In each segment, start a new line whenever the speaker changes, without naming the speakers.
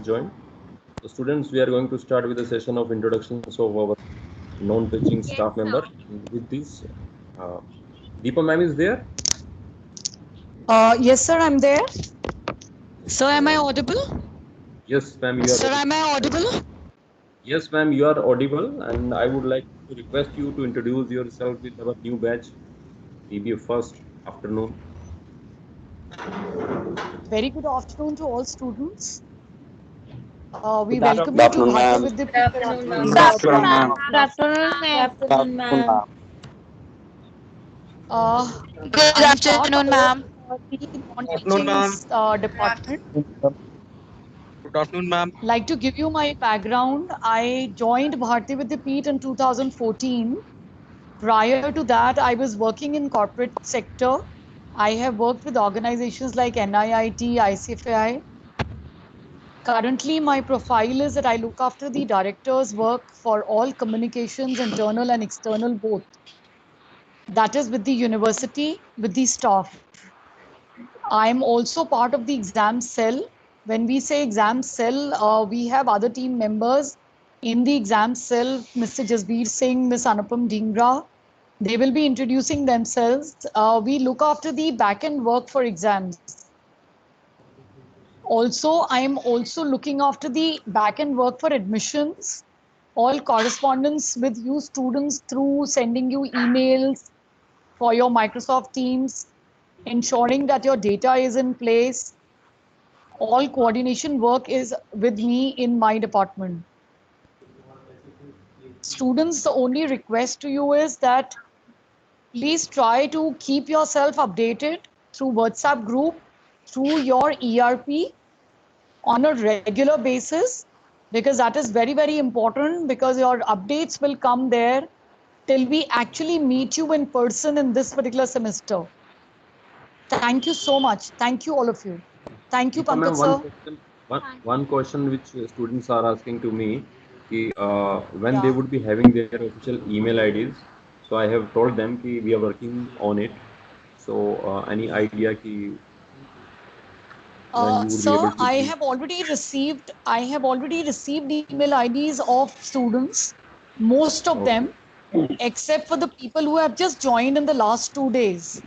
joined. So students, we are going to start with a session of introductions of our non-teaching
Yes,
staff member.
sir.
And with this, uh, Deepa ma'am is there?
Yes, sir, I'm there. Sir,
Okay,
am I
ma'am.
audible?
Yes, ma'am, you are
Sir,
audible.
am I audible?
Yes, ma'am, you are audible, and I would like to request you to introduce yourself with our new batch, maybe first afternoon.
Very good afternoon to all students. We
Good
welcome
Good
you to
afternoon,
Bharti
ma'am.
Vidya
Good afternoon, ma'am.
Good
Good
afternoon,
afternoon,
ma'am.
ma'am.
Good afternoon,
Good
ma'am.
afternoon, ma'am.
Uh,
Good
I'm part
afternoon,
of
ma'am.
the
Good afternoon,
non-teaching
ma'am.
department.
Good afternoon, ma'am.
Like to give you my background, I joined Bharti Vidyapeeth in 2014. Prior to that, I was working in corporate sector. I have worked with organizations like NIIT, ICFI. Currently, my profile is that I look after the director's work for all communications, internal and external both. That is with the university, with the staff. I am also part of the exam cell. When we say exam cell, we have other team members in the exam cell, Mr. Jasbir Singh, Ms. Anupam Dhingra. They will be introducing themselves. We look after the back end work for exams. Also, I am also looking after the back end work for admissions, all correspondence with you students through sending you emails for your Microsoft Teams, ensuring that your data is in place. All coordination work is with me in my department. Students, the only request to you is that please try to keep yourself updated through WhatsApp group, through your ERP on a regular basis, because that is very, very important, because your updates will come there till we actually meet you in person in this particular semester. Thank you so much. Thank you, all of you. Thank you,
Deepa
Pankaj
ma'am,
sir.
Thank
one
you.
question which students are asking to me, when they
Yeah.
would be having their official email IDs. So I have told them कि we are working on it. So any idea कि when you would be
Sir,
able to give?
I have already received email IDs of students, most of
Okay,
them, except for the people who have just joined in the last 2 days.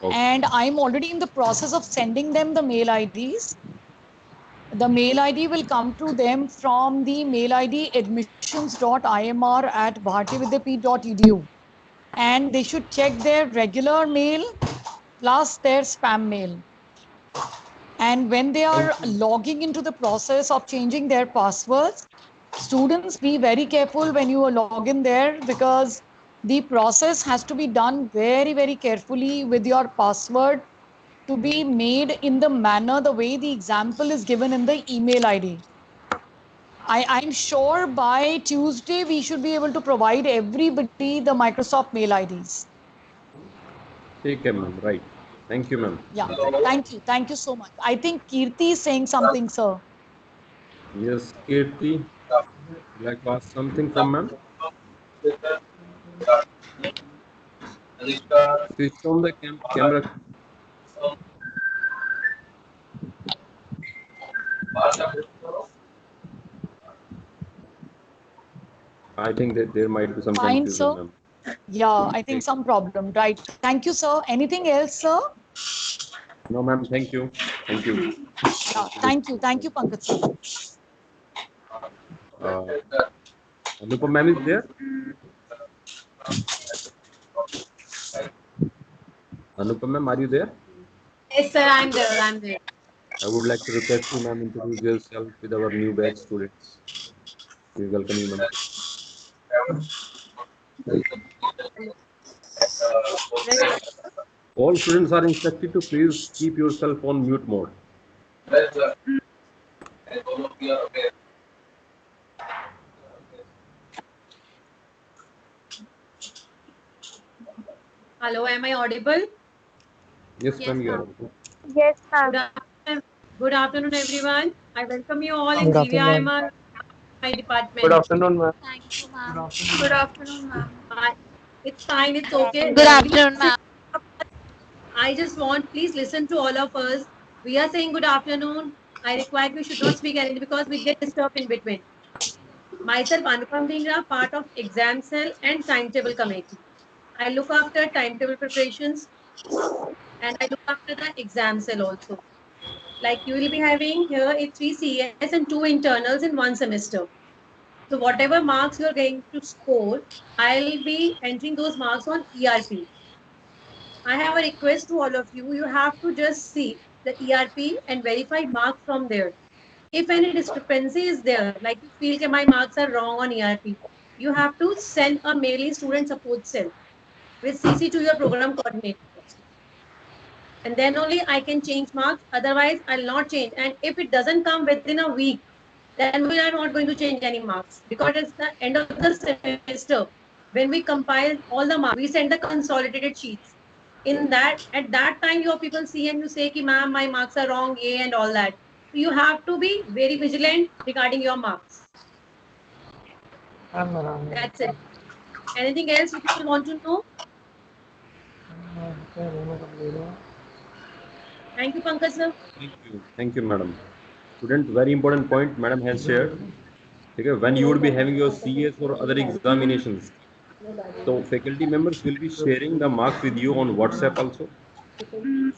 okay,
And I'm already in the process of sending them the mail IDs. The mail ID will come to them from the mail ID admissions.imr@bhartividyapeeth.edu. And they should check their regular mail plus their spam mail. And when they are
thank you.
logging into the process of changing their passwords, students, be very careful when you log in there, because the process has to be done very, very carefully with your password to be made in the manner the way the example is given in the email ID. I'm sure by Tuesday we should be able to provide everybody the Microsoft mail IDs.
ठीक है ma'am, right. Thank you ma'am.
Yeah, thank you. Thank you so much. I think Kirti is saying something, sir.
Yes, Kirti, like to ask something from ma'am. Switch on the camera. I think that there might be some
Fine,
confusion
sir.
ma'am.
Yeah, I think
Okay.
some problem. Right. Thank you, sir. Anything else, sir?
No ma'am, thank you. Thank you.
Yeah, thank you. Thank you, Pankaj, sir.
Uh, Anupam ma'am is there? Anupam ma'am, are you there?
Yes, sir, I'm there. I'm there.
I would like to request you, ma'am, introduce yourself with our new batch students. We welcome you, ma'am. All students are instructed to please keep yourself on mute mode.
Hello, am I audible?
Yes,
Yes,
ma'am, you are
ma'am.
audible.
Yes,
Good
ma'am.
afternoon. Good afternoon, everyone. I welcome you all in
Good afternoon, ma'am.
GVIMR, my
Good
department.
afternoon, ma'am.
Thank you, ma'am. Good afternoon, ma'am. It's fine. It's okay.
Good
We
afternoon, ma'am.
I just want, please listen to all of us. We are saying good afternoon. I require you should not speak anything because we get disturbed in between. Myself, Anupam Dhingra, part of exam cell and timetable committee. I look after timetable preparations and I look after the exam cell also. Like you will be having here three CS and two internals in one semester. So whatever marks you are going to score, I'll be entering those marks on ERP. I have a request to all of you. You have to just see the ERP and verify marks from there. If any discrepancy is there, like you feel that my marks are wrong on ERP, you have to send a mail in student support cell with CC to your program coordinator. And then only I can change marks. Otherwise, I'll not change. And if it doesn't come within a week, then we are not going to change any marks because it's the end of the semester. When we compile all the marks, we send the consolidated sheets. In that, at that time, your people see and you say, "Ki ma'am, my marks are wrong, A and all that." So you have to be very vigilant regarding your marks. That's it. Anything else you people want to know? Thank you, Pankaj sir.
Thank you, madam. Student, very important point madam has shared. Okay, when you would be having your CS or other examinations, so faculty members will be sharing the marks with you on WhatsApp also.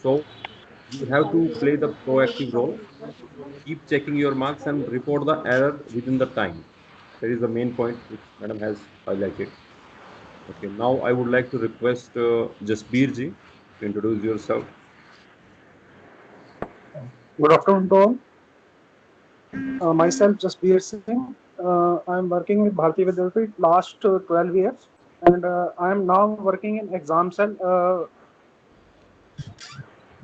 So you have to play the proactive role. Keep checking your marks and report the error within the time. That is the main point which madam has highlighted. Okay, now I would like to request Jasbir ji to introduce yourself.
Good afternoon to all. Myself, Jasbir Singh. I am working with Bharati Vidyapeeth last 12 years, and I am now working in exam cell.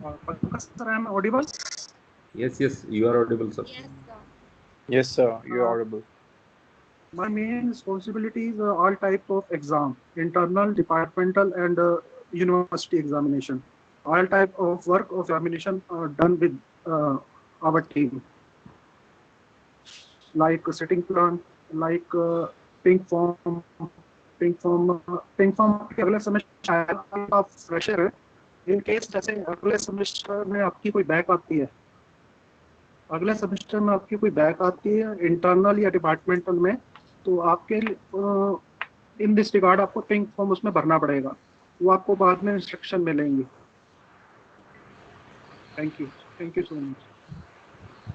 Pankaj sir, I am audible?
Yes, you are audible, sir.
Yes, sir.
Yes, sir. You are audible.
My main responsibilities are all type of exam, internal, departmental, and university examination. All type of work of examination are done with our team, like sitting plan, like pink form, pink form आपके अगले semester आएगा, आप fresher है, in case जैसे अगले semester में आपकी कोई बैक आती है, अगले सेमेस्टर में आपकी कोई बैक आती है इंटरनल या डिपार्टमेंटल में, तो आपके इन दिस रिगार्ड आपको पिंक फॉर्म उसमें भरना पड़ेगा, वो आपको बाद में इंस्ट्रक्शन मिलेंगी. Thank you so much.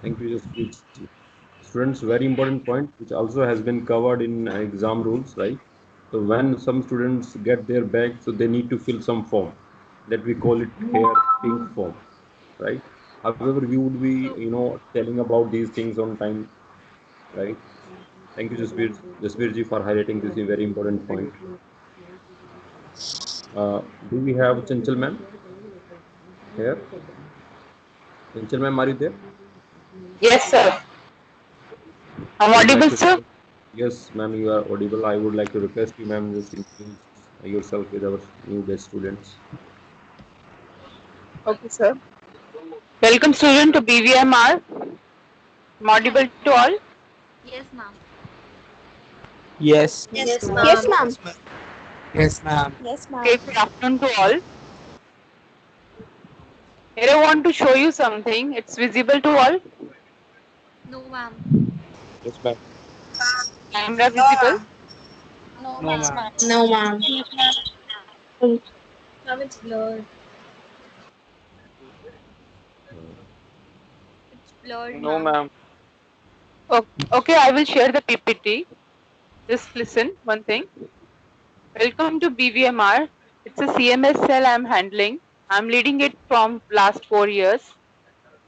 Thank you, Jaspreet. Students, very important point which also has been covered in exam rules, right? So when some students get their bag, so they need to fill some form that we call it here pink form, right? However, we would be, telling about these things on time, right? Thank you, Jasbir ji, for highlighting this very important point. Do we have Chanchal ma'am here? Chanchal ma'am, are you there?
Yes, sir. I'm audible, sir?
Yes, ma'am, you are audible. I would like to request you, ma'am, just introduce yourself with our new best students.
Okay, sir. Welcome, student, to BVMR. I'm audible to all?
Yes, ma'am.
Yes.
Yes,
ma'am. Yes, ma'am.
Yes, ma'am.
Yes, ma'am.
Okay, good afternoon to all. Here I want to show you something. It's visible to all?
No, ma'am.
Yes, ma'am.
Camera visible?
No,
ma'am.
No, ma'am.
Ma'am, it's blurred. It's blurred,
No, ma'am.
Okay, I will share the PPT. Just listen one thing. Welcome to BVMR. It's a CMS cell I'm handling. I'm leading it from last 4 years.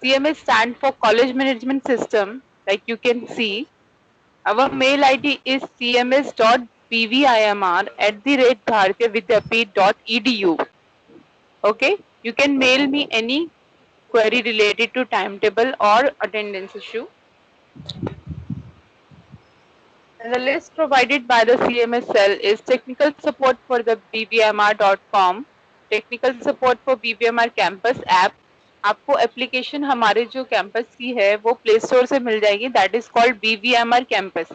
CMS stands for College Management System. Like you can see, our mail ID is cms.bvimr@bharatiyavidyapeeth.edu. Okay, you can mail me any query related to timetable or attendance issue. And the list provided by the CMS cell is technical support for the bvmr.com, technical support for BVMR campus app. आपको application हमारे जो campus की है वो play store से मिल जाएगी. That is called BVMR campus.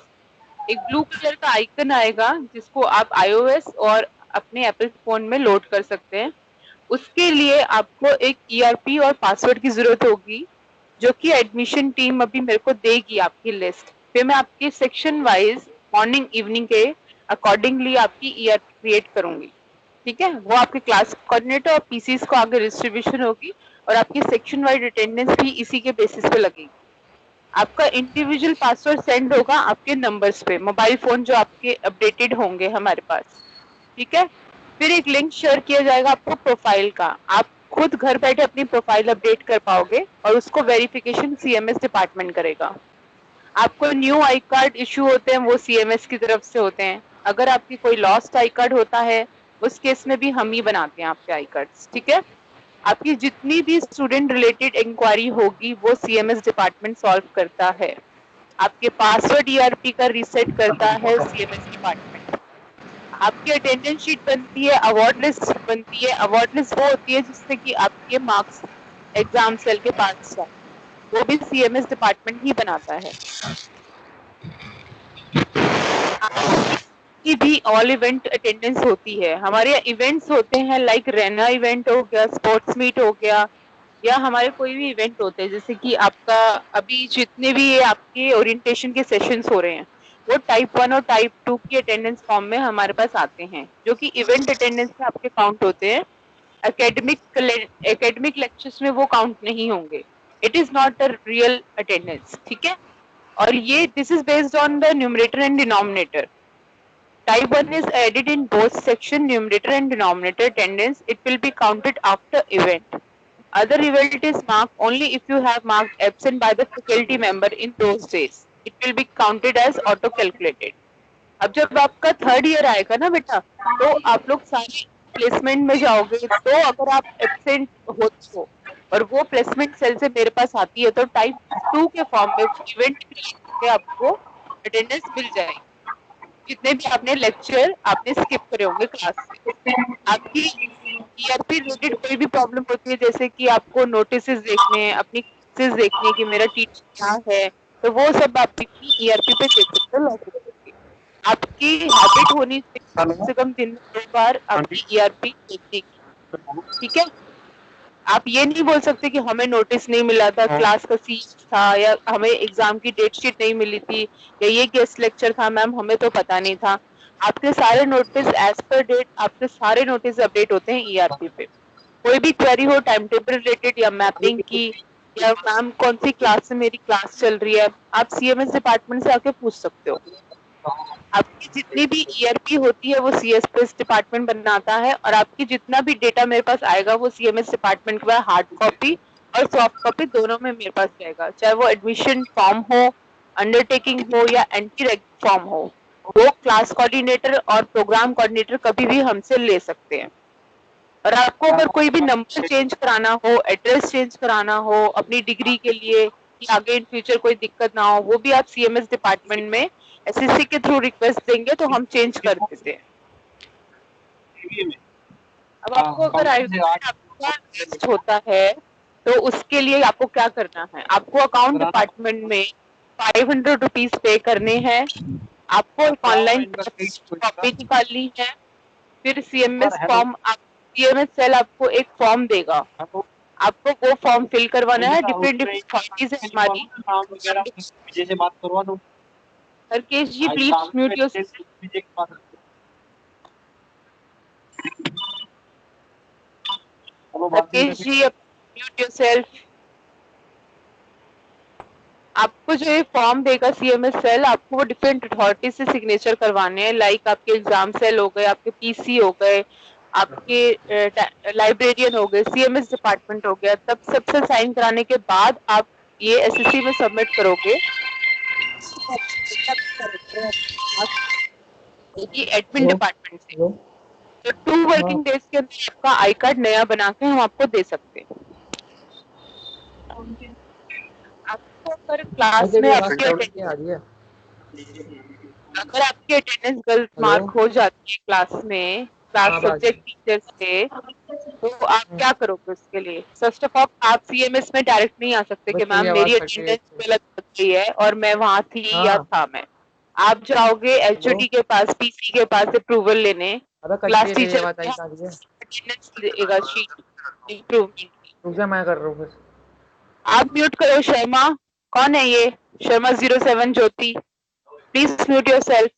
एक blue colour का आइकन आएगा जिसको आप iOS और अपने एप्पल फोन में लोड कर सकते हैं. उसके लिए आपको एक ERP और पासवर्ड की जरूरत होगी जो कि एडमिशन टीम अभी मेरे को देगी आपकी लिस्ट। फिर मैं आपकी सेक्शन वाइज मॉर्निंग इवनिंग के अकॉर्डिंगली आपकी ईआरपी क्रिएट करूंगी, ठीक है। वो आपके क्लास कोऑर्डिनेटर और पीसीस को आगे डिस्ट्रीब्यूशन होगी और आपकी सेक्शन वाइज अटेंडेंस भी इसी के बेसिस पे लगेगी। आपका इंडिविजुअल पासवर्ड सेंड होगा आपके नंबर्स पे, मोबाइल फोन जो आपके अपडेटेड होंगे हमारे पास, ठीक है। फिर एक लिंक शेयर किया जाएगा आपको प्रोफाइल का, आप खुद घर बैठे अपनी प्रोफाइल अपडेट कर पाओगे और उसको वेरिफिकेशन सीएमएस डिपार्टमेंट करेगा। आपको न्यू आई कार्ड इशू होते हैं वो सीएमएस की तरफ से होते हैं। अगर आपकी कोई लॉस्ट आई कार्ड होता है उस केस में भी हम ही बनाते हैं आपके आई कार्ड्स, ठीक है। आपकी जितनी भी स्टूडेंट रिलेटेड इंक्वायरी होगी वो सीएमएस डिपार्टमेंट सॉल्व करता है। आपके पासवर्ड ईआरपी का रीसेट करता है सीएमएस डिपार्टमेंट। आपकी अटेंडेंस शीट बनती है, अवार्ड लिस्ट बनती है। अवार्ड लिस्ट वो होती है जिससे कि आपके मार्क्स एग्जाम सेल के पास जाए, वो भी सीएमएस डिपार्टमेंट ही बनाता है। की भी ऑल इवेंट अटेंडेंस होती है। हमारे यहाँ इवेंट्स होते हैं लाइक रेना इवेंट हो गया, स्पोर्ट्स मीट हो गया, या हमारे कोई भी इवेंट होते हैं जैसे कि आपका अभी जितने भी ये आपके ओरिएंटेशन के सेशंस हो रहे हैं वो टाइप 1 और टाइप 2 की अटेंडेंस फॉर्म में हमारे पास आते हैं, जो कि इवेंट अटेंडेंस में आपके काउंट होते हैं। एकेडमिक लेक्चर्स में वो काउंट नहीं होंगे। It is not a real attendance, ठीक है। और ये this is based on the numerator and denominator. Type 1 is added in both section numerator and denominator attendance. It will be counted after event. Other event is marked only if you have marked absent by the faculty member in those days. It will be counted as auto calculated. अब जब आपका third year आएगा ना बेटा, तो आप लोग सारे प्लेसमेंट में जाओगे, तो अगर आप एब्सेंट हो तो और वो प्लेसमेंट सेल से मेरे पास आती है तो टाइप 2 के फॉर्म में इवेंट के आपको अटेंडेंस मिल जाएगी। जितने भी आपने लेक्चर आपने स्किप करे होंगे क्लास से। आपकी ईआरपी रिलेटेड कोई भी प्रॉब्लम होती है जैसे कि आपको नोटिसेस देखने हैं, अपनी क्लासेस देखनी है कि मेरा टीचर क्या है, तो वो सब आप अपनी ईआरपी पे देख सकते हो, लॉग करके। आपकी हैबिट होनी चाहिए कम से कम दिन में 2 बार आपकी ईआरपी देखने की, ठीक है। आप ये नहीं बोल सकते कि हमें नोटिस नहीं मिला था, क्लास का सीट था, या हमें एग्जाम की डेट शीट नहीं मिली थी, या ये गेस्ट लेक्चर था मैम हमें तो पता नहीं था। आपके सारे नोटिस एज पर डेट, आपके सारे नोटिस अपडेट होते हैं ईआरपी पे। कोई भी क्वेरी हो टाइम टेबल रिलेटेड या मैपिंग की, या मैम कौन सी क्लास से मेरी क्लास चल रही है, आप सीएमएस डिपार्टमेंट से आके पूछ सकते हो। आपकी जितनी भी ईआरपी होती है वो सीएसपीएस डिपार्टमेंट बनाता है, और आपकी जितना भी डेटा मेरे पास आएगा वो सीएमएस डिपार्टमेंट के हार्ड कॉपी और सॉफ्ट कॉपी दोनों में मेरे पास जाएगा। चाहे वो एडमिशन फॉर्म हो, अंडरटेकिंग हो, या एंटी रेग फॉर्म हो, वो क्लास कोऑर्डिनेटर और प्रोग्राम कोऑर्डिनेटर कभी भी हमसे ले सकते हैं। और आपको अगर कोई भी नंबर चेंज कराना हो, एड्रेस चेंज कराना हो अपनी डिग्री के लिए, कि आगे इन फ्यूचर कोई दिक्कत ना हो, वो भी आप सीएमएस डिपार्टमेंट में एसएससी के थ्रू रिक्वेस्ट देंगे तो हम चेंज कर देते हैं। अब आपको अगर आपका होता है तो उसके लिए आपको क्या करना है, आपको अकाउंट डिपार्टमेंट में 500 रुपीज पे करने हैं। आपको ऑनलाइन कॉपी निकालनी है, फिर सीएमएस फॉर्म, सीएमएस सेल आपको एक फॉर्म देगा, आपको वो फॉर्म फिल करवाना है। डिफरेंट अथॉरिटीज है हमारी।
बात करवा दो
Harkesh ji, please mute yourself. Harkesh ji, mute yourself. आपको जो ये फॉर्म देगा सीएमएस सेल, आपको वो डिफरेंट अथॉरिटी से सिग्नेचर करवाने हैं, लाइक आपके एग्जाम सेल हो गए, आपके पीसी हो गए, आपके लाइब्रेरियन हो गए, सीएमएस डिपार्टमेंट हो गया। तब सबसे साइन कराने के बाद आप ये एसएससी में सबमिट करोगे। एडमिन डिपार्टमेंट से तो 2 वर्किंग डेज के अंदर आपका आई कार्ड नया बना के हम आपको दे सकते हैं। आपको अगर क्लास में अगर आपकी अटेंडेंस गलत मार्क हो जाती है क्लास में, क्लास सब्जेक्ट टीचर से, तो आप क्या करोगे उसके लिए? फर्स्ट ऑफ ऑल आप सीएमएस में डायरेक्ट नहीं आ सकते कि मैम मेरी अटेंडेंस गलत हो गई है और मैं वहां थी या था मैं। आप जाओगे एचओडी के पास, पीसी के पास अप्रूवल लेने, क्लास टीचर अटेंडेंस देगा शीट इम्प्रूवमेंट।
रुक जा, मैं कर रहा हूँ।
आप म्यूट करो शर्मा। कौन है ये? Sharma 07 Jyoti, please mute yourself.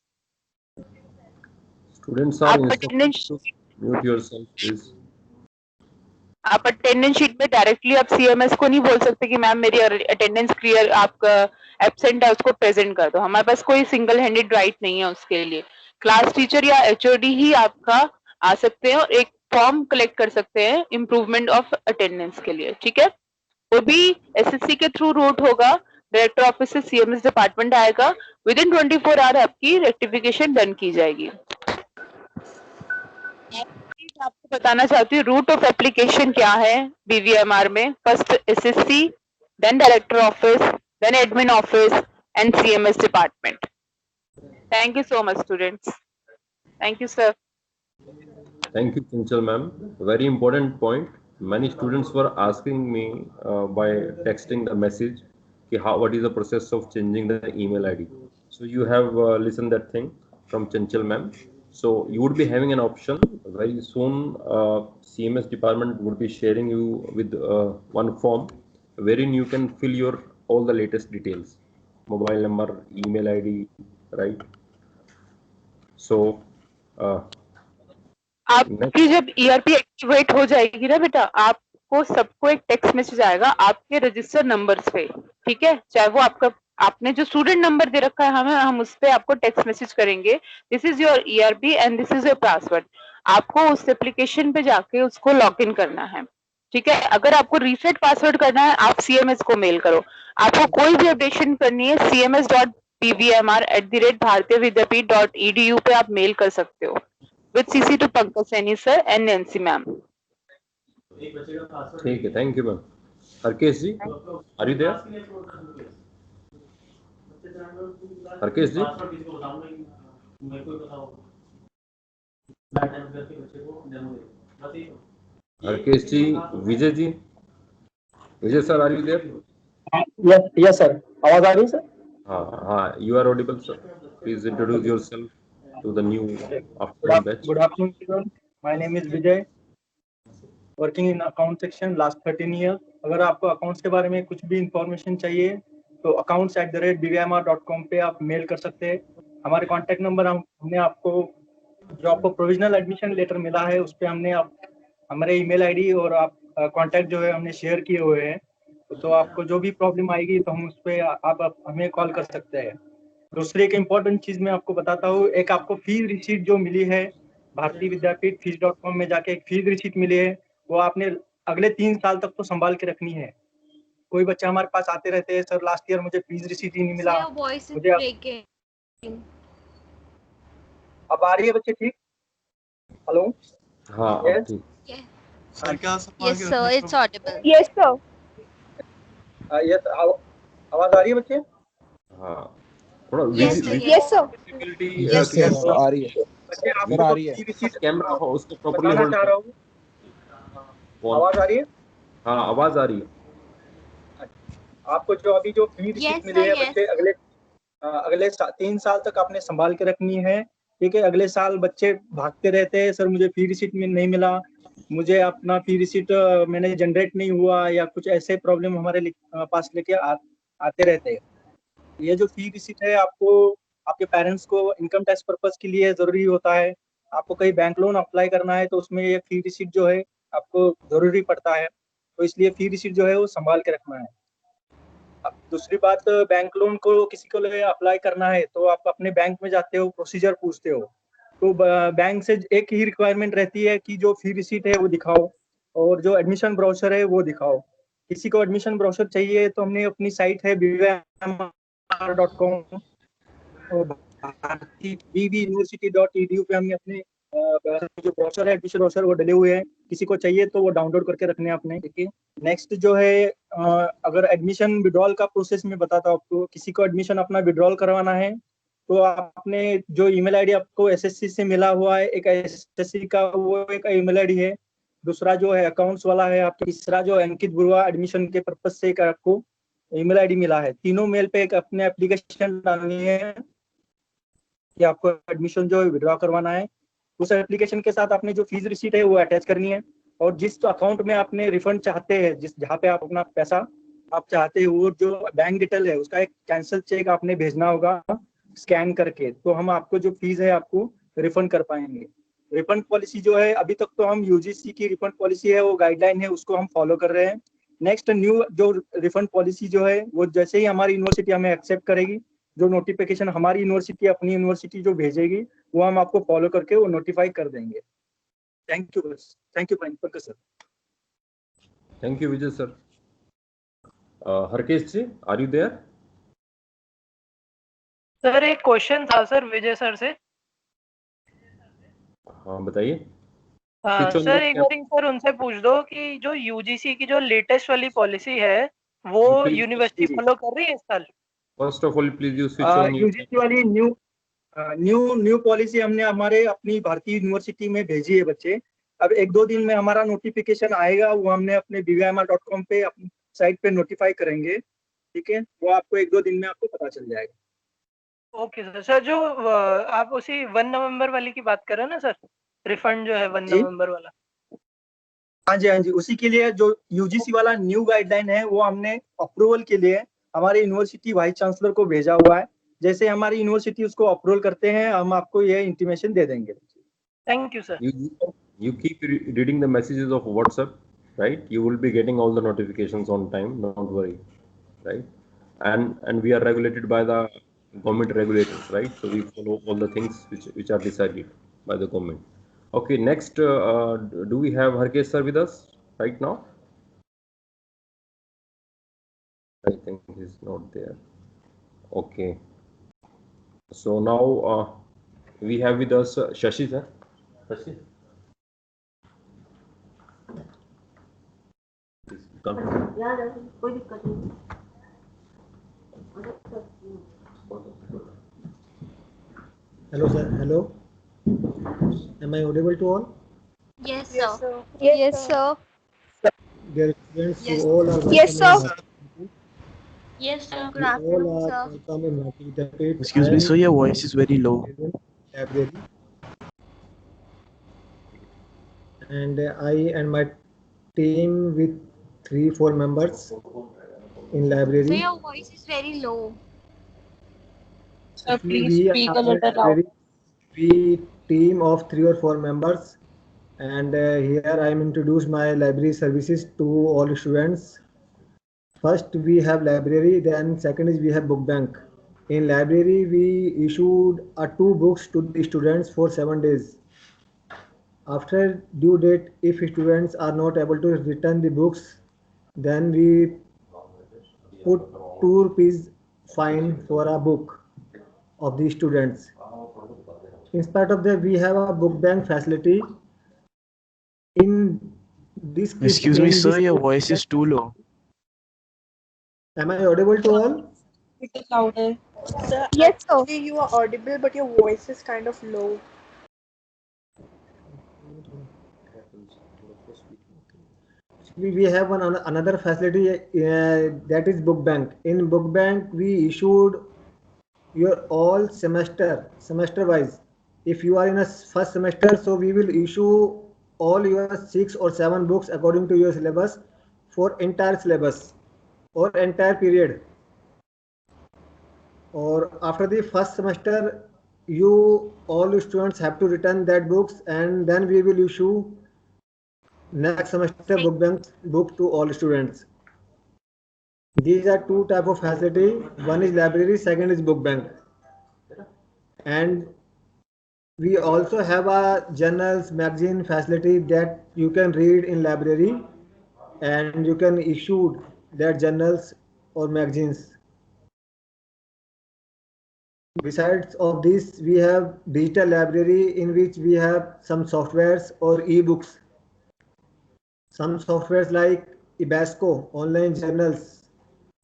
Students are
आप
instructed
attendance
to mute yourself, please.
आप अटेंडेंस शीट में डायरेक्टली आप सीएमएस को नहीं बोल सकते कि मैम मेरी अटेंडेंस क्लियर, आपका एब्सेंट है उसको प्रेजेंट कर दो। हमारे पास कोई सिंगल हैंडेड राइट नहीं है उसके लिए। क्लास टीचर या एचओडी ही आपका आ सकते हैं और एक फॉर्म कलेक्ट कर सकते हैं इम्प्रूवमेंट ऑफ अटेंडेंस के लिए, ठीक है। वो भी एसएससी के थ्रू रूट होगा, डायरेक्टर ऑफिस से सीएमएस डिपार्टमेंट आएगा, विद इन 24 आवर आपकी रेक्टिफिकेशन डन की जाएगी। आपको बताना चाहती हूँ रूट ऑफ एप्लीकेशन क्या है बीवीएमआर में। First SSC, then director office, then admin office and CMS department. Thank you so much students. Thank you sir.
Thank you, Chinchal ma'am. Very important point. Many students were asking me by texting the message, what is the process of changing the email ID. So you have listened that thing from Chinchal ma'am. So you would be having an option very soon. CMS department would be sharing you with one form wherein you can fill your all the latest details, mobile number, email ID, right? So.
आपकी जब ERP activate हो जाएगी ना बेटा, आपको सबको एक text message आएगा आपके रजिस्टर नंबर्स पे, ठीक है। चाहे वो आपका आपने जो स्टूडेंट नंबर दे रखा है हमें, हम उस पे आपको टेक्स्ट मैसेज करेंगे, this is your ERP and this is your password. आपको उस एप्लीकेशन पे जाके उसको लॉग इन करना है, ठीक है। अगर आपको रीसेट पासवर्ड करना है आप सीएमएस को मेल करो। आपको कोई भी अपडेशन करनी है cms.pvmr@bharatiyavidyapith.edu पे आप मेल कर सकते हो with CC to Pankaj Saini sir and Nancy ma'am.
ठीक है, thank you ma'am. Harkesh ji, are you there? Harkesh ji, Harkesh ji, Vijay ji, Vijay sir, are you there?
Yes sir, आवाज आ रही है सर?
हाँ, you are audible sir. Please introduce yourself to the new afternoon batch.
Good afternoon students. My name is Vijay. Working in account section last 13 years. अगर आपको accounts के बारे में कुछ भी इंफॉर्मेशन चाहिए तो accounts@bvmr.com पे आप मेल कर सकते हैं। हमारे कॉन्टेक्ट नंबर हमने आपको जो आपको प्रोविजनल एडमिशन लेटर मिला है उस पे हमने हमारे ईमेल आईडी और आप कॉन्टेक्ट जो है हमने शेयर किए हुए हैं। तो आपको जो भी प्रॉब्लम आएगी तो हम उस पे आप हमें कॉल कर सकते हैं। दूसरी एक इम्पोर्टेंट चीज मैं आपको बताता हूँ, एक आपको फीस रिसीट जो मिली है भारतीय विद्यापीठ fees.com में जाके एक फीस रिसीट मिली है, वो आपने अगले 3 साल तक तो संभाल के रखनी है। कोई बच्चा हमारे पास आते रहते हैं, सर लास्ट ईयर मुझे फीस रिसीट ही नहीं मिला, मुझे अब आ रही है बच्चे ठीक? हेलो,
हाँ
yes?
Yes sir, it's audible.
Yes sir.
Yes, आवाज आ रही है बच्चे?
हाँ, थोड़ा
Yes sir.
Yes sir.
Yes,
आ रही है
बच्चे
सर, आ रही है।
आपको
कैमरा हो उसको प्रॉपर्ली
बताना
होल्ड
चाह रहा हूँ, आवाज आ रही है?
हाँ, आवाज आ रही है।
आपको जो अभी जो फी रिसीट
Yes,
मिली है
sir,
बच्चे अगले 3 साल तक आपने संभाल के रखनी है, ठीक है। अगले साल बच्चे भागते रहते हैं, सर मुझे फी रिसीट में नहीं मिला, मुझे अपना फी रिसीट मैंने जनरेट नहीं हुआ, या कुछ ऐसे प्रॉब्लम हमारे पास लेके आते रहते हैं। ये जो फी रिसीट है आपको आपके पेरेंट्स को इनकम टैक्स पर्पस के लिए जरूरी होता है। आपको कहीं बैंक लोन अप्लाई करना है तो उसमें ये फी रिसीट जो है आपको जरूरी पड़ता है, तो इसलिए फी रिसीट जो है वो संभाल के रखना है। अब दूसरी बात, बैंक लोन को किसी को लिए अप्लाई करना है तो आप अपने बैंक में जाते हो, प्रोसीजर पूछते हो, तो बैंक से एक ही रिक्वायरमेंट रहती है कि जो फी रिसीट है वो दिखाओ और जो एडमिशन ब्रोशर है वो दिखाओ। किसी को एडमिशन ब्रोशर चाहिए तो हमने अपनी साइट है bvmr.com और bvuniversity.edu पे हमने अपने जो ब्रोशर है एडमिशन ब्रोशर वो डले हुए हैं, किसी को चाहिए तो वो डाउनलोड करके रखने हैं अपने, ठीक है। नेक्स्ट जो है अगर एडमिशन विड्रॉल का प्रोसेस में बताता हूँ आपको, किसी को एडमिशन अपना विड्रॉल करवाना है तो आपने जो ईमेल आईडी आपको एसएससी से मिला हुआ है, एक एसएससी का वो एक ईमेल आईडी है, दूसरा जो है अकाउंट्स वाला है आपके, तीसरा जो अंकित बुरुआ एडमिशन के पर्पज से एक आपको ईमेल आईडी मिला है। तीनों मेल पे एक अपने एप्लीकेशन डालनी है कि आपको एडमिशन जो है विड्रॉ करवाना है। उस एप्लीकेशन के साथ आपने जो फीस रिसीट है वो अटैच करनी है, और जिस अकाउंट में आपने रिफंड चाहते हैं, जहाँ पे आप अपना पैसा आप चाहते हो वो जो बैंक डिटेल है उसका एक कैंसिल चेक आपने भेजना होगा स्कैन करके, तो हम आपको जो फीस है आपको रिफंड कर पाएंगे। रिफंड पॉलिसी जो है अभी तक तो हम यूजीसी की रिफंड पॉलिसी है वो गाइडलाइन है उसको हम फॉलो कर रहे हैं। नेक्स्ट न्यू जो रिफंड पॉलिसी जो है वो जैसे ही हमारी यूनिवर्सिटी हमें एक्सेप्ट करेगी, जो नोटिफिकेशन हमारी यूनिवर्सिटी अपनी यूनिवर्सिटी जो भेजेगी वो हम आपको फॉलो करके वो नोटिफाई कर देंगे। थैंक यू बस, thank you Pankaj sir.
Thank you, Vijay sir. Harkesh ji, are you there?
Sir एक क्वेश्चन था सर विजय सर से।
हाँ बताइए। Switch on
सर
your
एक
camera.
बार सर उनसे पूछ दो कि जो यूजीसी की जो लेटेस्ट वाली पॉलिसी है वो
Please,
यूनिवर्सिटी फॉलो कर रही है इस साल?
first of all, please you switch on your
UGC वाली न्यू पॉलिसी हमने हमारे अपनी भारतीय यूनिवर्सिटी में भेजी है बच्चे। अब 1-2 दिन में हमारा नोटिफिकेशन आएगा, वो हमने अपने bvmr.com पे अपनी साइट पे नोटिफाई करेंगे, ठीक है? वो आपको 1-2 दिन में आपको पता चल जाएगा।
Okay sir. सर जो आप उसी 1 नवंबर वाली की बात कर रहे हैं ना सर, रिफंड जो है 1
जी?
नवंबर वाला?
हाँ जी, हाँ जी, उसी के लिए जो यूजीसी वाला न्यू गाइडलाइन है वो हमने अप्रूवल के लिए हमारे यूनिवर्सिटी वाइस चांसलर को भेजा हुआ है। जैसे हमारी यूनिवर्सिटी उसको अप्रूवल करते हैं हम आपको ये इंटीमेशन दे देंगे।
Thank you sir.
You keep reading the messages of WhatsApp, right? You will be getting all the notifications on time. Don't worry, right? And we are regulated by the government regulators, right? So we follow all the things which are decided by the government. Okay, next, do we have Harkesh sir with us right now? I think he's not there. Okay. So now we have with us Shashi sir. Shashi. Please come.
कोई दिक्कत नहीं।
Hello sir, hello. Am I audible to all?
Yes, sir. Yes, sir.
Dear students,
Yes.
you all are welcome
Yes, sir.
Yes, sir.
Good
You all
afternoon,
are
sir.
welcome in Bharti Vidyapit.
Excuse me, sir, your voice is very low.
Library. And I and my team with 3-4 members in
So
library.
your voice is very low.
Sir,
Actually,
please
we
speak
are
a little
library.
loud.
We team of 3 or 4 members, and here I am introduce my library services to all students. First we have library, then second is we have book bank. In library we issued 2 books to the students for 7 days. After due date, if students are not able to return the books, then we put 2 rupees fine for a book of the students. In spite of that, we have a book bank facility. In this case,
Excuse me, sir, your voice is too low.
Am I audible to all?
Speak it louder.
Sir,
Yes, sir.
actually you are audible, but your voice is kind of low.
We have another facility that is book bank. In book bank, we issued your all semester wise. If you are in a first semester, so we will issue all your 6 or 7 books according to your syllabus for entire syllabus or entire period. Or after the first semester, you all students have to return that books, and then we will issue next semester book to all students. These are 2 type of facility. One is library, second is book bank. And we also have a journals magazine facility that you can read in library, and you can issue their journals or magazines. Besides of this, we have digital library in which we have some softwares or e-books. Some softwares like Ebasco, online journals,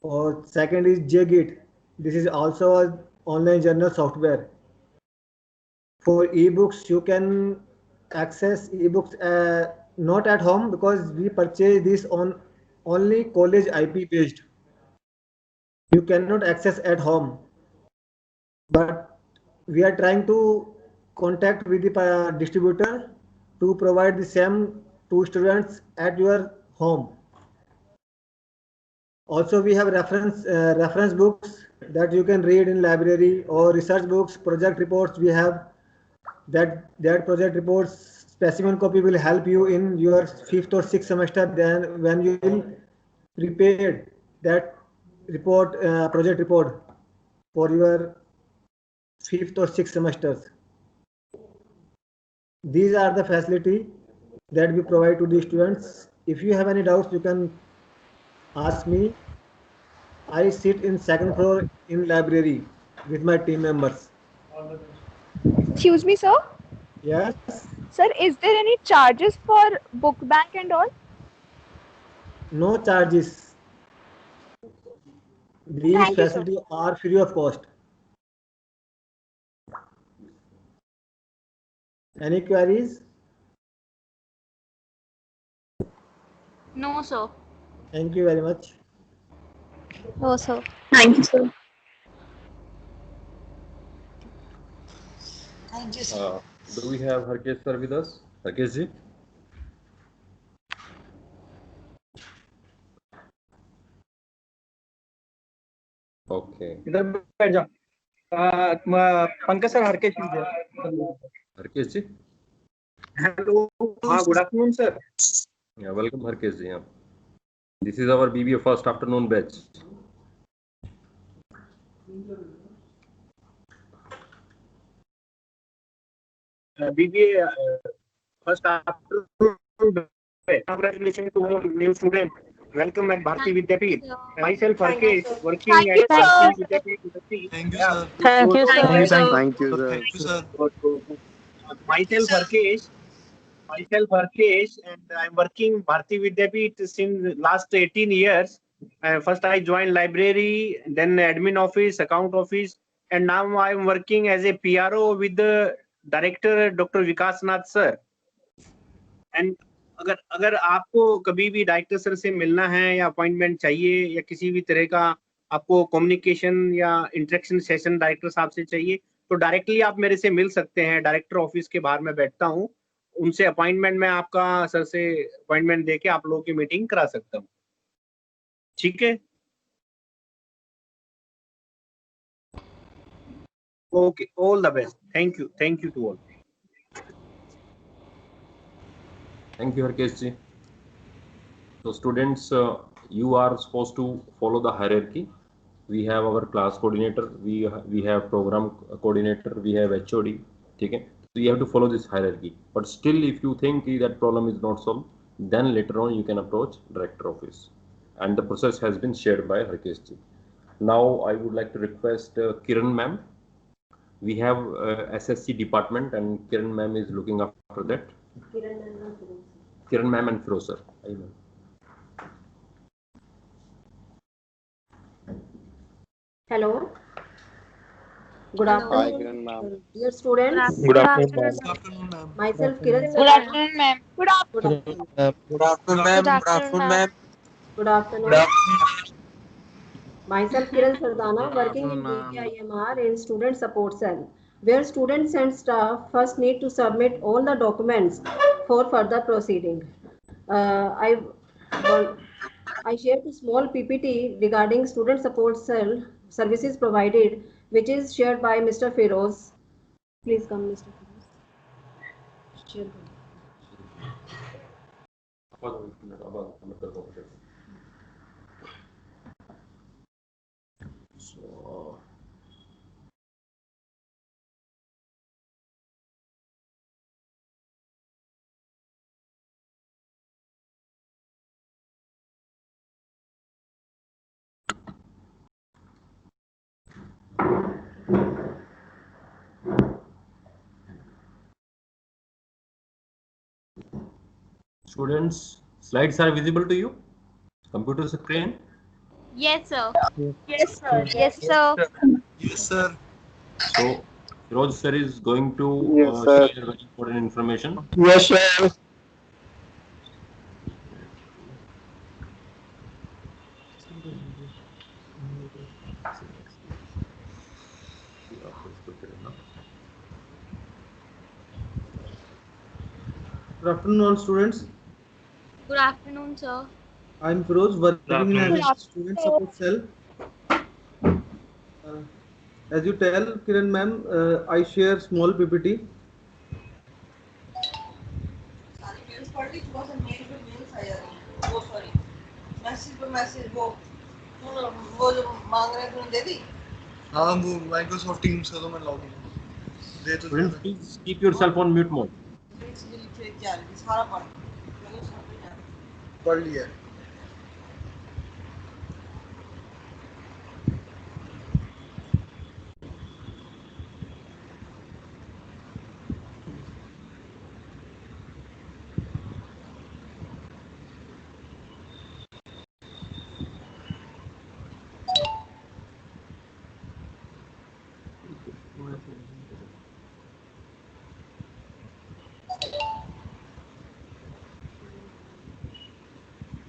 or second is JGit. This is also an online journal software. For ebooks, you can access ebooks not at home because we purchase this on only college IP based. You cannot access at home, but we are trying to contact with the distributor to provide the same to students at your home. Also, we have reference books that you can read in library, or research books, project reports. We have that project reports specimen copy will help you in your 5th or 6th semester. Then when you will prepare that report, project report for your 5th or 6th semesters. These are the facility that we provide to the students. If you have any doubts, you can ask me. I sit in 2nd floor in library with my team members.
Excuse me, sir.
Yes.
Sir, is there any charges for book bank and all?
No charges. These
Thank you, sir.
facilities are free of cost. Any queries?
No, sir.
Thank you very much.
No, sir.
Thank you, sir.
Thank you,
Do we have Harkesh sir with us? Harkesh ji? Okay.
इधर बैठ जाओ। Pankaj sir, Harkesh
Harkesh ji?
Hello, हाँ, good afternoon sir.
Yeah, welcome Harkesh ji. Yeah. This is our BBA first afternoon batch.
BBA first afternoon batch. Congratulations to all new students. Welcome at Bharati Vidyapeeth. Myself, Harkesh, working at Bharati Vidyapeeth.
Thank you, sir.
Thank you, sir.
Thank you, sir.
Myself, Harkesh, and I'm working Bharati Vidyapeeth since last 18 years. First, I joined library, then admin office, account office, and now I'm working as a PRO with the director, Dr. Vikas Nath sir. And अगर आपको कभी भी director sir से मिलना है या appointment चाहिए या किसी भी तरह का आपको कम्युनिकेशन या इंटरेक्शन सेशन डायरेक्टर साहब से चाहिए, तो डायरेक्टली आप मेरे से मिल सकते हैं। डायरेक्टर ऑफिस के बाहर मैं बैठता हूँ, उनसे अपॉइंटमेंट मैं आपका सर से अपॉइंटमेंट देके आप लोगों की मीटिंग करा सकता हूँ। ठीक है, okay, all the best. Thank you to all.
Thank you Harkesh ji. So students, you are supposed to follow the hierarchy. We have our class coordinator, we have program coordinator, we have HOD. Okay, so you have to follow this hierarchy. But still, if you think that problem is not solved, then later on you can approach director office, and the process has been shared by Harkesh ji. Now I would like to request Kiran ma'am. We have SSC department, and Kiran ma'am is looking after that. Kiran ma'am and Firoz sir. Amen.
Hello. Good afternoon.
Hi, Kiran ma'am.
Dear students.
Good afternoon,
ma'am.
Myself Kiran.
Good afternoon, ma'am.
Good afternoon.
Good afternoon, ma'am. Good afternoon, ma'am.
Good afternoon. Myself Kiran Sardana, working in BBIMR in Student Support Cell, where students and staff first need to submit all the documents for further proceeding. I shared a small PPT regarding Student Support Cell services provided, which is shared by Mr. Firoz. Please come, Mr. Firoz. Share.
Students, slides are visible to you? Computer screen?
Yes, sir.
Yes, sir.
Yes, sir.
Yes, sir.
So, Firoz sir is going to
Yes, sir.
share very important information.
Yes, sir.
Good afternoon, all students.
Good afternoon, sir.
I'm Firoz, working in
Good
a student support cell. As you tell, Kiran ma'am, I share small PPT.
हाँ वो Microsoft teams का तो मैं log in दे तो
Students, please keep yourself on mute mode.
पढ़ लिया है।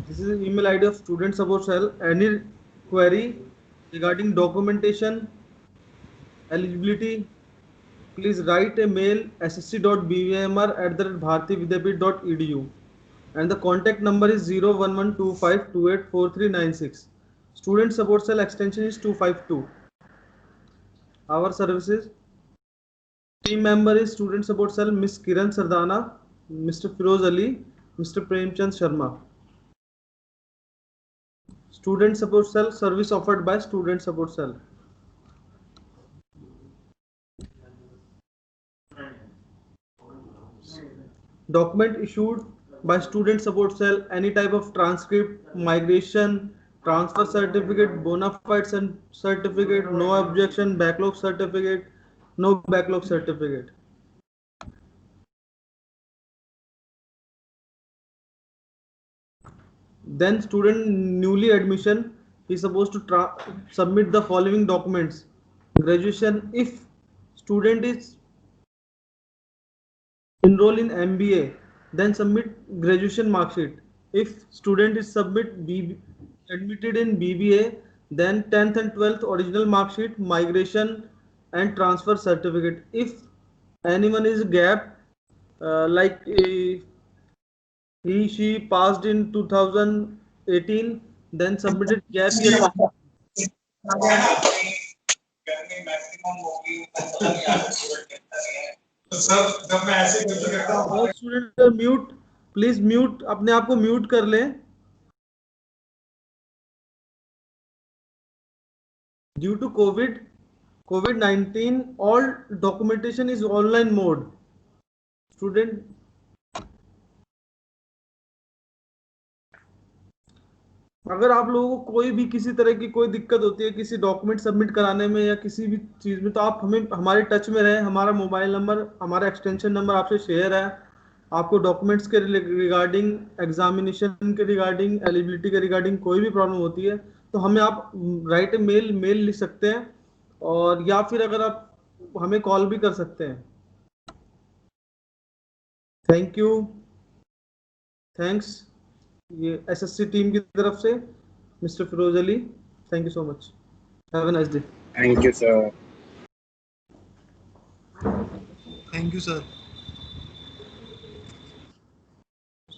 This is an email ID of student support cell. Any query regarding documentation, eligibility, please write a mail ssc.bvmr@bharatividyapit.edu and the contact number is 01125284396. Student support cell extension is 252. Our services. Team member is student support cell Miss Kiran Sardana, Mr. Firoz Ali, Mr. Premchand Sharma. Student support cell service offered by student support cell. Document issued by student support cell, any type of transcript, migration, transfer certificate, bona fide certificate, no objection, backlog certificate, no backlog certificate. Then student newly admission is supposed to submit the following documents. Graduation, if student is enroll in MBA, then submit graduation mark sheet. If student is admitted in BBA, then 10th and 12th original mark sheet, migration and transfer certificate. If anyone is gap, like she passed in 2018, then submitted gap year. All students are mute. Please mute. अपने आप को mute कर लें. Due to COVID-19, all documentation is online mode. Student. अगर आप लोगों को कोई भी किसी तरह की कोई दिक्कत होती है किसी डॉक्यूमेंट सबमिट कराने में या किसी भी चीज़ में, तो आप हमें हमारे टच में रहें. हमारा मोबाइल नंबर, हमारा एक्सटेंशन नंबर आपसे शेयर है. आपको डॉक्यूमेंट्स के रिगार्डिंग, एग्जामिनेशन के रिगार्डिंग, एलिजिबिलिटी के रिगार्डिंग कोई भी प्रॉब्लम होती है तो हमें आप राइट मेल लिख सकते हैं, और या फिर अगर आप हमें कॉल भी कर सकते हैं. Thank you. थैंक्स ये एसएससी टीम की तरफ से mister Firoz Ali. Thank you so much. Have a nice day.
Thank you sir.
Thank you sir.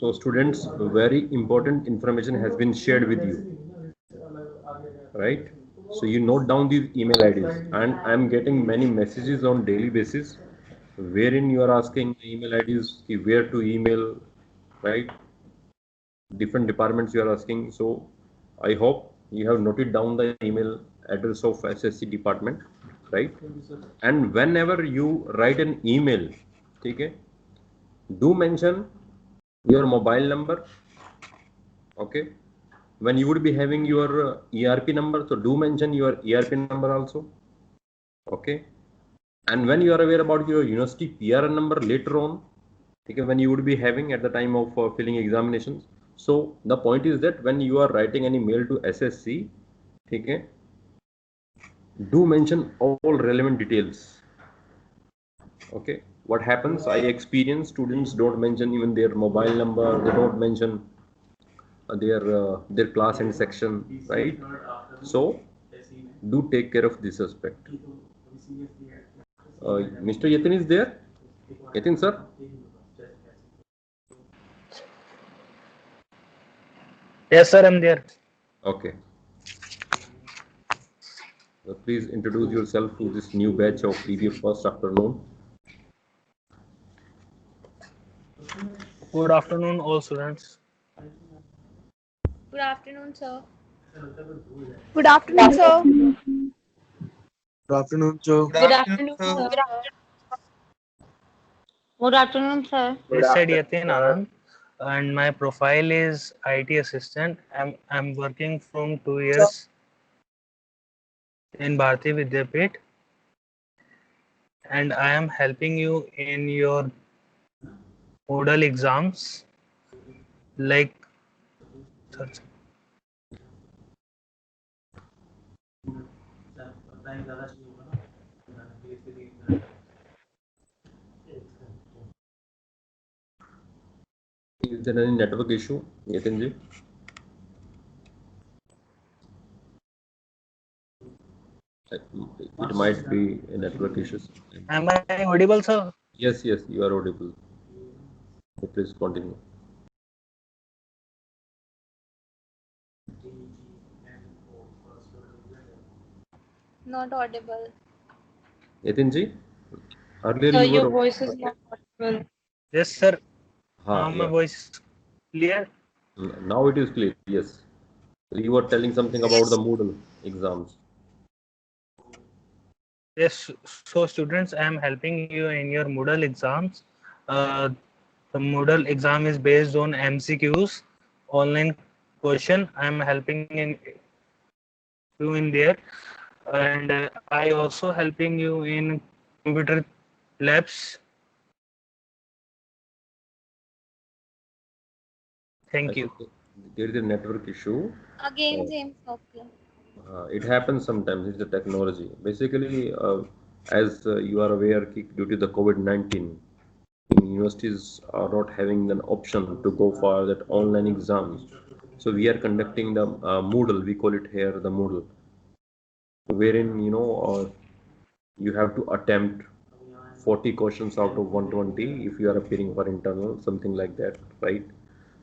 So students, very important information has been shared with you, right? So you note down these email IDs, and I am getting many messages on daily basis wherein you are asking email IDs where to email, right? Different departments you are asking. So I hope you have noted down the email address of SSC department, right? And whenever you write an email, okay, do mention your mobile number. Okay, when you would be having your ERP number, so do mention your ERP number also. Okay, and when you are aware about your university PRN number later on, okay, when you would be having at the time of filling examinations. So the point is that when you are writing any mail to SSC, okay, do mention all relevant details. Okay, what happens, I experience students don't mention even their mobile number, they don't mention their class and section, right? So do take care of this aspect. Mr. Yatin is there? Yatin sir?
Yes, sir, I'm there.
Okay. So please introduce yourself to this new batch of BBA first afternoon.
Good afternoon, all students.
Good afternoon, sir.
Good afternoon, sir.
Good afternoon, sir.
Good afternoon, sir.
Good afternoon, sir.
This side Yatin Anand, and my profile is IT assistant. I'm working from 2 years in Bharati Vidyapit, and I am helping you in your Moodle exams. Like,
Is there any network issue, Yatin ji? It might be a network issue.
am I audible, sir?
Yes, yes, you are audible. So please continue.
Not audible.
Yatin ji, earlier
Sir,
you
your
were.
voice is not audible.
Yes, sir.
Ha,
My
yeah.
voice is clear.
Now it is clear. Yes. You were telling something about the Moodle exams.
Yes, so students, I am helping you in your Moodle exams. The Moodle exam is based on MCQs, online question. I am helping you in there, and I also helping you in computer labs. Thank you.
There is a network issue.
Again, same software.
It happens sometimes. It's the technology. Basically, as you are aware, due to the COVID-19, universities are not having an option to go for that online exams. So we are conducting the Moodle. We call it here the Moodle, wherein you have to attempt 40 questions out of 120 if you are appearing for internal, something like that, right?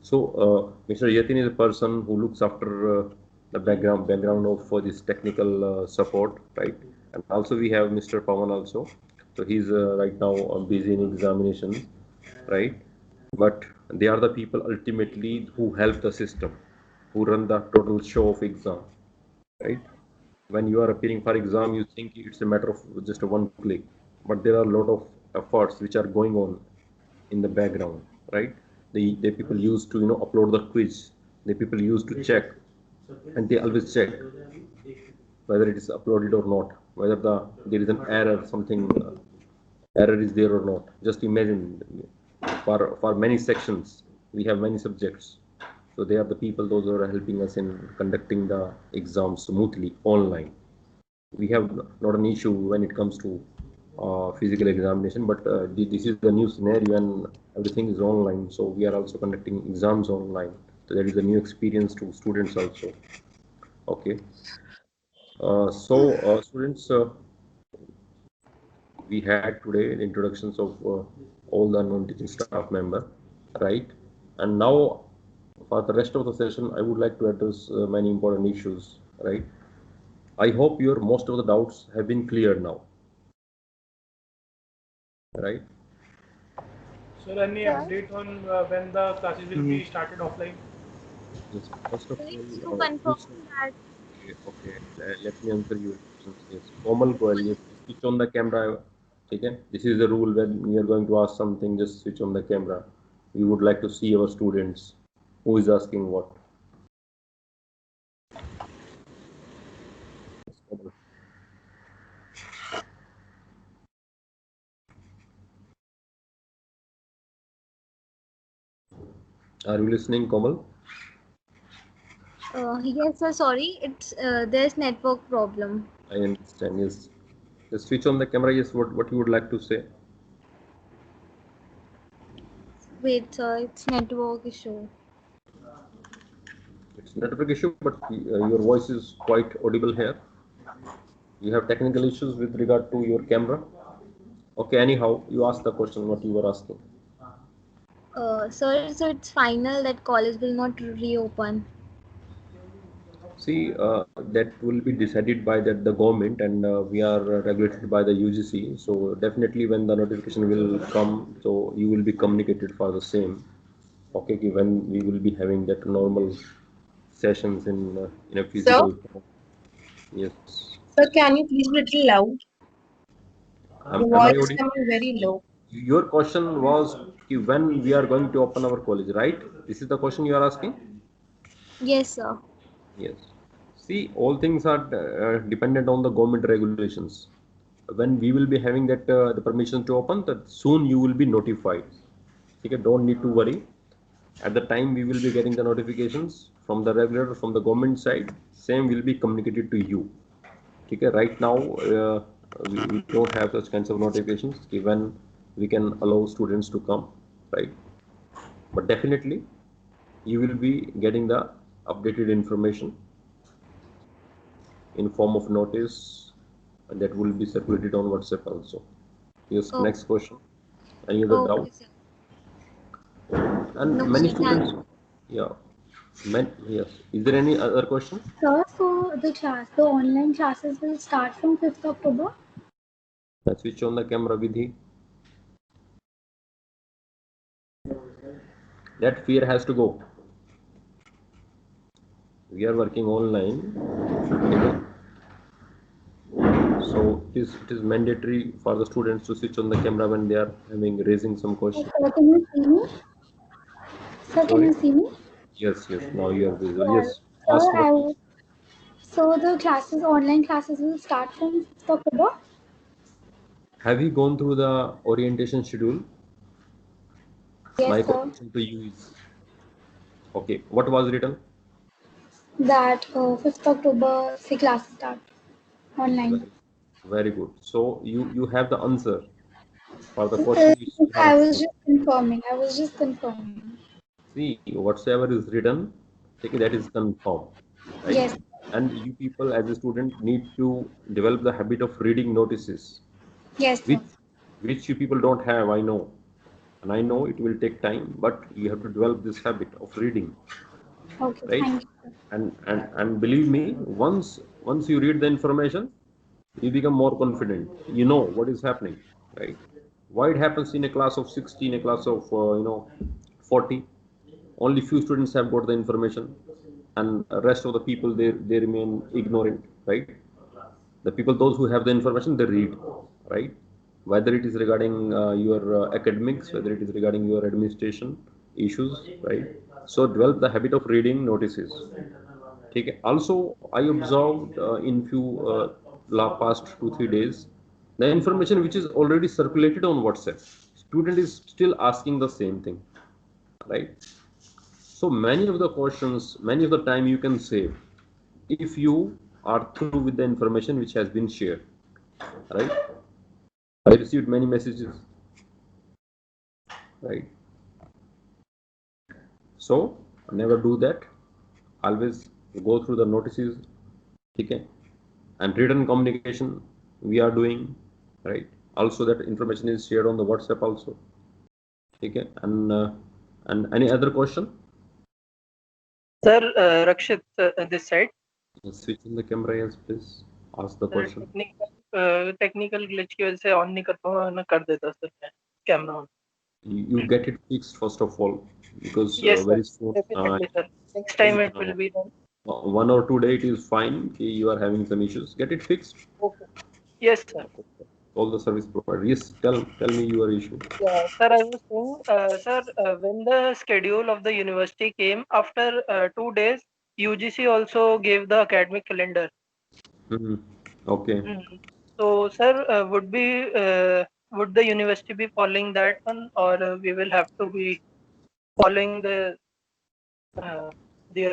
So Mr. Yatin is a person who looks after the background of for this technical support, right? And also we have Mr. Pawan also. So he's right now busy in examination, right? But they are the people ultimately who help the system, who run the total show of exam, right? When you are appearing for exam, you think it's a matter of just one click, but there are a lot of efforts which are going on in the background, right? The people used to upload the quiz. The people used to check, and they always check whether it is uploaded or not, whether there is an error, something error is there or not. Just imagine, for many sections we have many subjects, so they are the people those who are helping us in conducting the exams smoothly online. We have not an issue when it comes to physical examination, but this is the new scenario and everything is online, so we are also conducting exams online. So that is a new experience to students also. Okay. Students, we had today the introductions of all the non-teaching staff member, right? And now for the rest of the session, I would like to address many important issues, right? I hope your most of the doubts have been cleared now, right?
Sir, any update on when the classes will be started offline?
Yes, first of
To
all,
confirm that.
okay, let me answer your questions. Yes, Komal Goel, yes, switch on the camera. Okay, this is the rule when you are going to ask something, just switch on the camera. We would like to see our students who is asking what. Yes, Komal. Are you listening, Komal?
Yes, sir. Sorry, it's there's network problem.
I understand. Yes, just switch on the camera. Yes, what you would like to say?
Wait, sir. It's network issue.
It's network issue, but your voice is quite audible here. You have technical issues with regard to your camera. Okay, anyhow, you asked the question what you were asking.
Sir, so it's final that college will not reopen.
See, that will be decided by the government, and we are regulated by the UGC. So definitely, when the notification will come, so you will be communicated for the same. Okay, when we will be having that normal sessions in a
Sir,
physical form. Yes.
sir, can you please little loud? Your
Am I
voice is
audible?
coming very low.
Your question was when we are going to open our college, right? This is the question you are asking?
Yes, sir.
Yes. See, all things are dependent on the government regulations. When we will be having that the permission to open, that soon you will be notified. Okay, don't need to worry. At the time we will be getting the notifications from the regulator, from the government side, same will be communicated to you. Okay, right now we don't have such kinds of notifications when we can allow students to come, right? But definitely you will be getting the updated information in form of notice, and that will be circulated on WhatsApp also. Yes,
Oh.
next question. Any other doubt?
Okay, sir.
And
No,
many
sir, thank
students, yeah, yes. Is there any other question?
Sir, so the online classes will start from 5th October?
Let's switch on the camera, Vidhi. That fear has to go. We are working online. Okay. So it is mandatory for the students to switch on the camera when they are raising some questions.
Sir, can you see me? Sir, can you see me?
Yes, yes. Now you are visible.
Yeah.
Yes. Ask
Sir,
the question.
so the classes, online classes will start from 5th October?
Have you gone through the orientation schedule? My
Yes, sir.
question to you is, okay, what was written?
That 5th October, the classes start online.
Very good. So you have the answer for the question which you are
I was
asking.
just confirming. I was just confirming.
See, whatsoever is written, okay, that is confirmed, right?
Yes.
And you people as a student need to develop the habit of reading notices,
Yes, sir.
which you people don't have, I know. And I know it will take time, but you have to develop this habit of reading,
Okay,
right?
thank you.
And believe me, once you read the information, you become more confident. You know what is happening, right? Why it happens in a class of 60, in a class of 40, only few students have got the information, and the rest of the people they remain ignorant, right? The people, those who have the information, they read, right? Whether it is regarding your academics, whether it is regarding your administration issues, right? So develop the habit of reading notices. Okay. Also, I observed in few past 2-3 days, the information which is already circulated on WhatsApp, student is still asking the same thing, right? So many of the questions, many of the time you can save if you are through with the information which has been shared, right? I received many messages, right? So never do that. Always go through the notices, okay? And written communication we are doing, right? Also that information is shared on the WhatsApp also, okay? And any other question?
Sir, Rakshit, this side.
Switch in the camera, yes, please. Ask the question.
Technical glitch की वजह से on नहीं कर पाऊंगा ना कर देता sir camera on
You get it fixed first of all, because
yes
very
sir
soon
definitely sir next time it will be done
1 or 2 days it is fine. Okay, you are having some issues, get it fixed.
okay yes sir
All the service provider, yes, tell me your issue.
yeah sir I was saying sir when the schedule of the university came after 2 days UGC also gave the academic calendar
Okay.
So sir would the university be following that one or we will have to be following their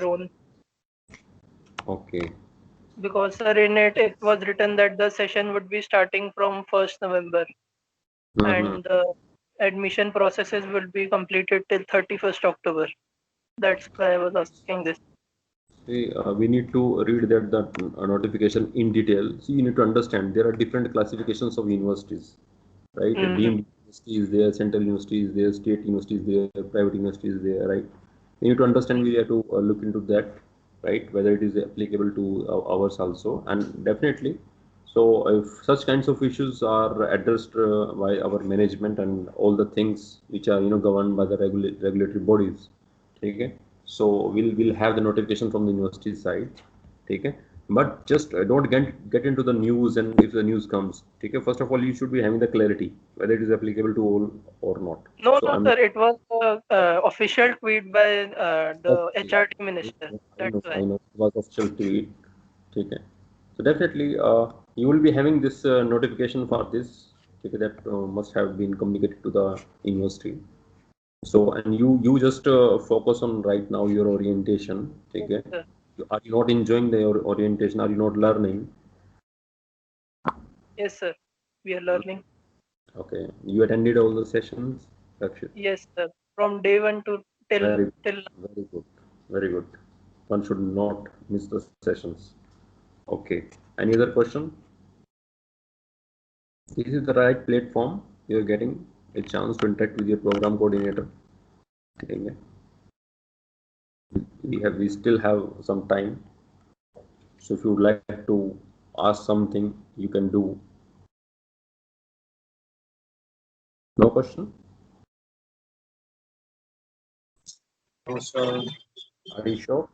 own
Okay.
because sir in it was written that the session would be starting from 1st November and the admission processes will be completed till 31st October. That's why I was asking this.
See, we need to read that notification in detail. See, you need to understand there are different classifications of universities, right? Deemed university is there, central university is there, state university is there, private university is there, right? We need to understand. We have to look into that, right? Whether it is applicable to ours also, and definitely. So if such kinds of issues are addressed by our management and all the things which are governed by the regulatory bodies, okay? So we'll have the notification from the university side, okay? But just don't get into the news, and if the news comes, okay, first of all you should be having the clarity whether it is applicable to all or not.
No,
So
no, sir. It was official tweet by the HRD minister. That's
I
why.
know it was official tweet, okay? So definitely you will be having this notification for this, okay, that must have been communicated to the university. So, and you just focus on right now your orientation, okay?
Sir.
Are you not enjoying the orientation? Are you not learning?
Yes, sir. We are learning.
Okay, you attended all the sessions, Rakshit?
Yes, sir. From day one to till
Very good, very good. One should not miss the sessions. Okay, any other question? This is the right platform. You're getting a chance to interact with your program coordinator. Okay. We still have some time. So if you would like to ask something, you can do. No question?
No, sir.
Are you sure?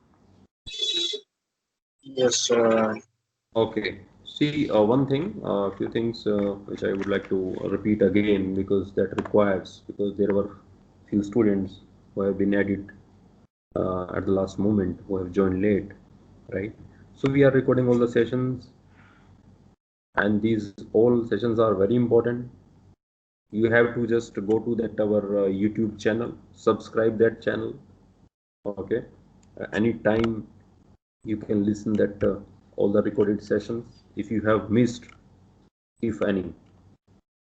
Yes, sir.
Okay. See, one thing, a few things which I would like to repeat again because that requires, because there were few students who have been added at the last moment who have joined late, right? So we are recording all the sessions, and these all sessions are very important. You have to just go to that our YouTube channel, subscribe that channel, okay? Anytime you can listen that all the recorded sessions if you have missed, if any,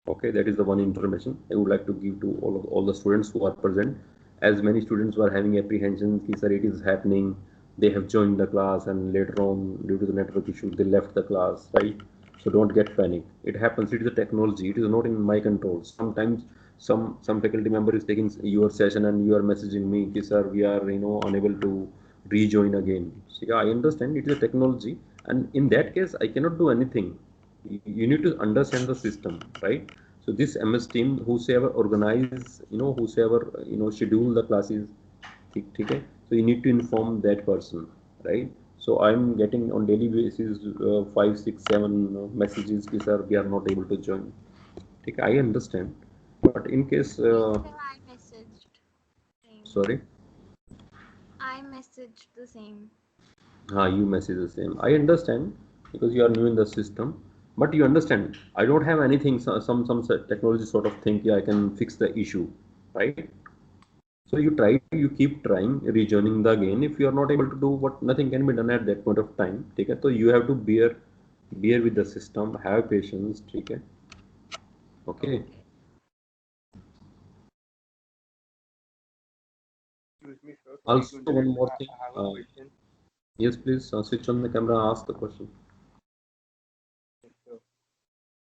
okay? That is the one information I would like to give to all the students who are present, as many students were having apprehensions ki sir it is happening, they have joined the class and later on due to the network issue they left the class, right? So don't get panic. It happens. It is a technology. It is not in my control. Sometimes some faculty member is taking your session and you are messaging me, ki sir we are unable to rejoin again. So yeah, I understand it is a technology, and in that case I cannot do anything. You need to understand the system, right? So this MS team, whosoever organize, whosoever schedule the classes, okay? So you need to inform that person, right? So I'm getting on daily basis 5, 6, 7 messages, sir we are not able to join. Okay, I understand, but in case
I messaged.
sorry,
I messaged the same.
you message the same. I understand because you are new in the system, but you understand I don't have anything, some technology sort of thing. Yeah, I can fix the issue, right? So you keep trying, rejoining the again. If you are not able to do what, nothing can be done at that point of time. Okay, so you have to bear with the system, have patience. Okay. Okay.
Excuse me, sir.
Also,
Sorry to
one
interrupt.
more thing.
I have a question.
Yes, please switch on the camera. Ask the question.
Sir.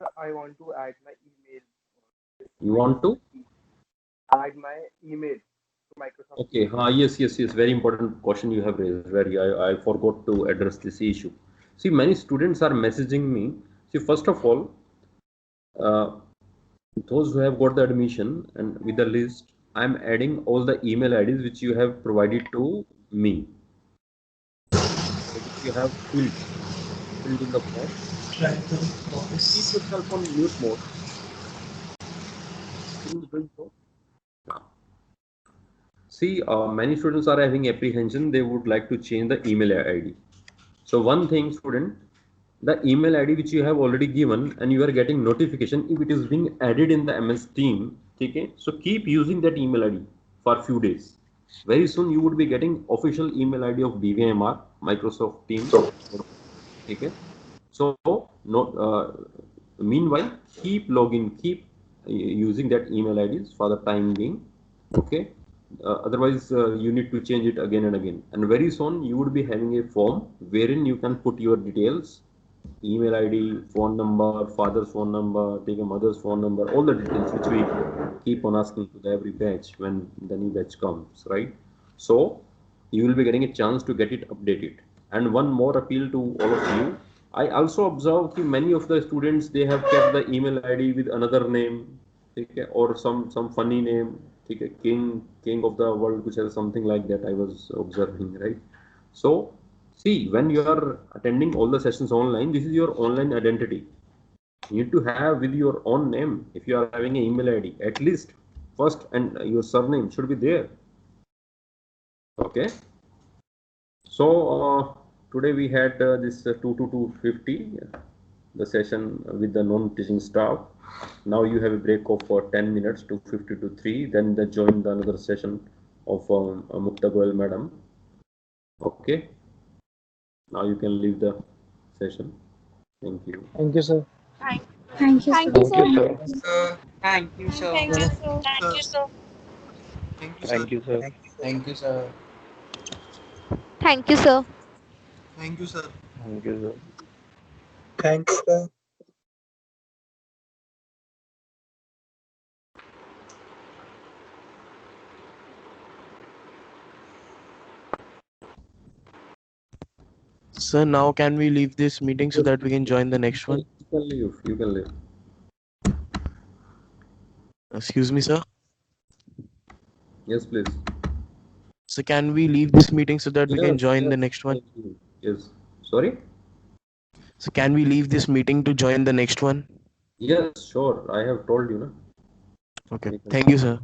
Sir, I want to add my email.
You want to
Add my email to Microsoft.
Okay. Yes. Very important question you have raised. I forgot to address this issue. See, many students are messaging me. See, first of all, those who have got the admission and with the list, I'm adding all the email IDs which you have provided to me. Which you have filled in the form. Keep yourself on mute mode. See, many students are having apprehension. They would like to change the email ID. So one thing, student, the email ID which you have already given and you are getting notification if it is being added in the MS Team. Okay, so keep using that email ID for a few days. Very soon you would be getting official email ID of BVMR, Microsoft Teams. Okay, so meanwhile keep login, keep using that email IDs for the time being. Okay, otherwise you need to change it again and again, and very soon you would be having a form wherein you can put your details, email ID, phone number, father's phone number, take a mother's phone number, all the details which we keep on asking to every batch when the new batch comes, right? So you will be getting a chance to get it updated. And one more appeal to all of you. I also observed that many of the students, they have kept the email ID with another name, okay, or some funny name, okay, king of the world, which is something like that. I was observing, right? So see, when you are attending all the sessions online, this is your online identity. You need to have with your own name. If you are having an email ID, at least first and your surname should be there. Okay. So today we had this 2 to 2:50, the session with the non-teaching staff. Now you have a break of 10 minutes, 2:50 to 3. Then they join the another session of Mukta Goel madam. Okay. Now you can leave the session. Thank you.
Thank you, sir.
Thank you, sir.
Thank you, sir.
Thank you, sir.
Thank you, sir.
Thank you, sir.
Thank you, sir.
Thank you, sir.
Thank you, sir.
Thank you, sir.
Thank you, sir.
Thank you, sir.
Thank you, sir.
Thank you, sir.
Sir, now can we leave this meeting so that we can join the next one?
You can leave. You can leave.
Excuse me, sir.
Yes, please.
So can we leave this meeting so that we can join the next one?
Yes. Sorry?
So can we leave this meeting to join the next one?
Yes, sure. I have told you, na.
Okay. Thank you, sir.